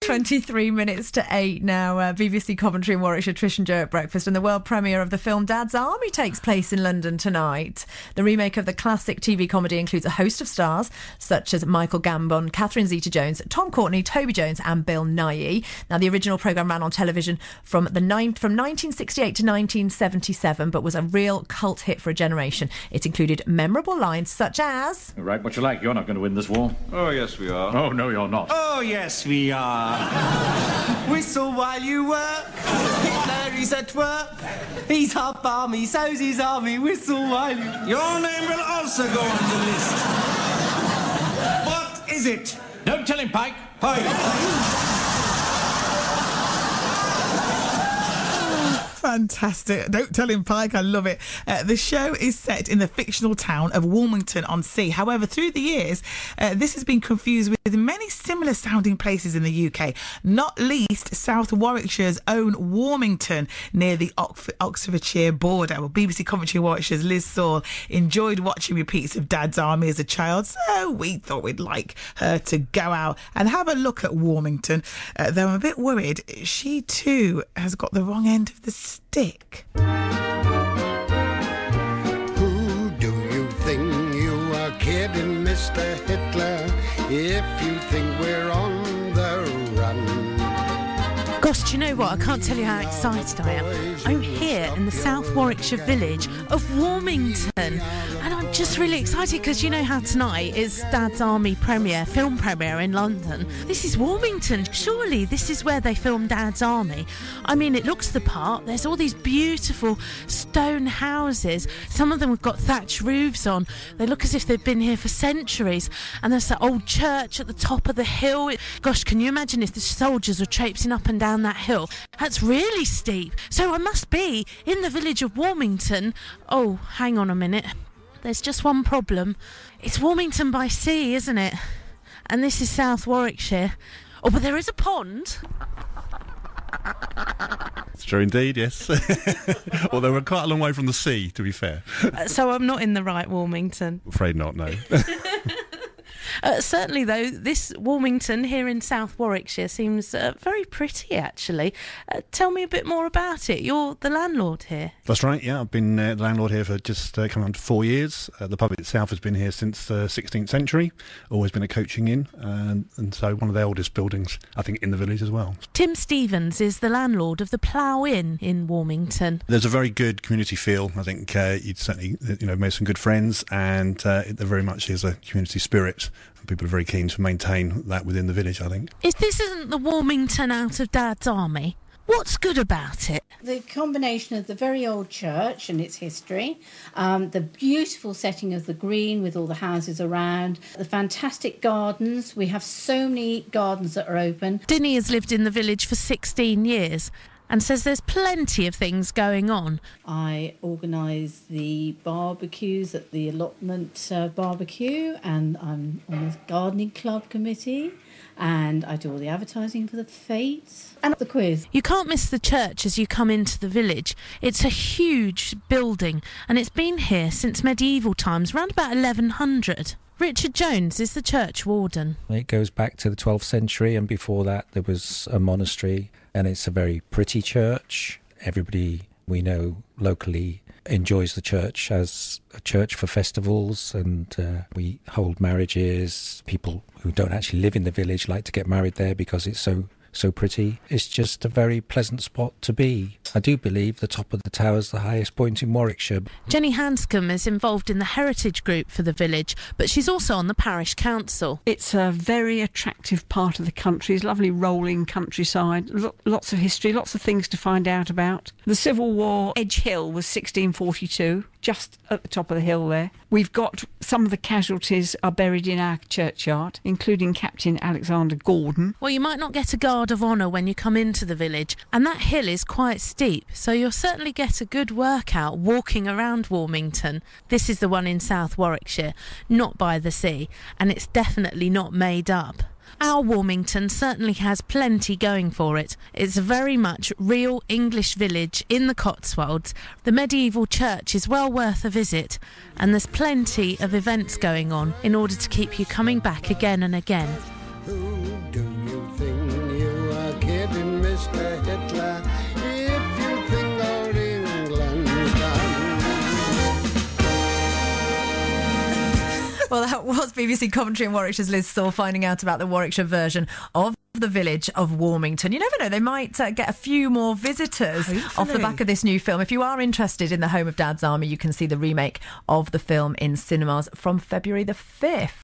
23 minutes to 8 now. BBC Coventry and Warwickshire, Trish and Joe at breakfast. And the world premiere of the film Dad's Army takes place in London tonight. The remake of the classic TV comedy includes a host of stars such as Michael Gambon, Catherine Zeta-Jones, Tom Courtenay, Toby Jones and Bill Nighy. Now, the original programme ran on television from 1968 to 1977, but was a real cult hit for a generation. It included memorable lines such as... Right, what you like, you're not going to win this war. Oh, yes, we are. Oh, no, you're not. Oh, yes, we are. Whistle while you work. Hitler is at work. He's half army, so's his army. Whistle while you... Your name will also go on the list. What is it? Don't tell him, Pike. Pike. Fantastic. Don't tell him, Pike. I love it. The show is set in the fictional town of Warmington on Sea. However, through the years, this has been confused with many similar sounding places in the UK, not least South Warwickshire's own Warmington near the Oxfordshire border. Well, BBC Coventry and Warwickshire's Liz Saul enjoyed watching repeats of Dad's Army as a child, so we thought we'd like her to go out and have a look at Warmington. Though I'm a bit worried, she too has got the wrong end of the stick. Who do you think you are kidding, Mr. Hitler, if you think we're on the run? Gosh, do you know what? I can't tell you how excited I am. I'm here in the South Warwickshire village of Warmington, and I'm just really excited because you know how tonight is Dad's Army film premiere in London. This is Warmington. Surely this is where they filmed Dad's Army. I mean, it looks the part. There's all these beautiful stone houses. Some of them have got thatched roofs on. They look as if they've been here for centuries. And there's that old church at the top of the hill. Gosh, can you imagine if the soldiers were traipsing up and down that hill? That's really steep. So I must be in the village of Warmington. Oh, hang on a minute. There's just one problem. It's Warmington by sea, isn't it? And this is South Warwickshire. Oh, but there is a pond. It's true indeed, yes. Although we're quite a long way from the sea, to be fair. So I'm not in the right Warmington? Afraid not, no. Certainly, though, this Warmington here in South Warwickshire seems very pretty, actually. Tell me a bit more about it. You're the landlord here. That's right, yeah. I've been the landlord here for just coming on to 4 years. The pub itself has been here since the 16th century, always been a coaching inn, and so one of the oldest buildings, I think, in the village as well. Tim Stevens is the landlord of the Plough Inn in Warmington. There's a very good community feel. I think you'd certainly made some good friends, and there very much is a community spirit. People are very keen to maintain that within the village, I think. If this isn't the Warmington out of Dad's Army, what's good about it? The combination of the very old church and its history, the beautiful setting of the green with all the houses around, the fantastic gardens. We have so many gardens that are open. Dinny has lived in the village for 16 years and says there's plenty of things going on. I organise the barbecues at the allotment barbecue, and I'm on the gardening club committee, and I do all the advertising for the fetes and the quiz. You can't miss the church as you come into the village. It's a huge building, and it's been here since medieval times, around about 1100. Richard Jones is the church warden. It goes back to the 12th century, and before that there was a monastery, and it's a very pretty church. Everybody we know locally enjoys the church as a church for festivals, and we hold marriages. People who don't actually live in the village like to get married there because it's so pretty. It's just a very pleasant spot to be. I do believe the top of the tower is the highest point in Warwickshire. Jenny Hanscom is involved in the heritage group for the village, but she's also on the parish council. It's a very attractive part of the country. It's lovely rolling countryside, lots of history, lots of things to find out about. The Civil War, Edge Hill was 1642, just at the top of the hill there. We've got some of the casualties are buried in our churchyard, including Captain Alexander Gordon. Well, you might not get a guard of honour when you come into the village, and that hill is quite steep, so you'll certainly get a good workout walking around Warmington. This is the one in South Warwickshire, not by the sea, and it's definitely not made up. Our Warmington certainly has plenty going for it. It's a very much real English village in the Cotswolds. The medieval church is well worth a visit, and there's plenty of events going on in order to keep you coming back again and again. Who do you think you That was BBC Commentary and Warwickshire's Liz Saul finding out about the Warwickshire version of the village of Warmington. You never know, they might get a few more visitors off the back of this new film. If you are interested in the home of Dad's Army, you can see the remake of the film in cinemas from February the 5th.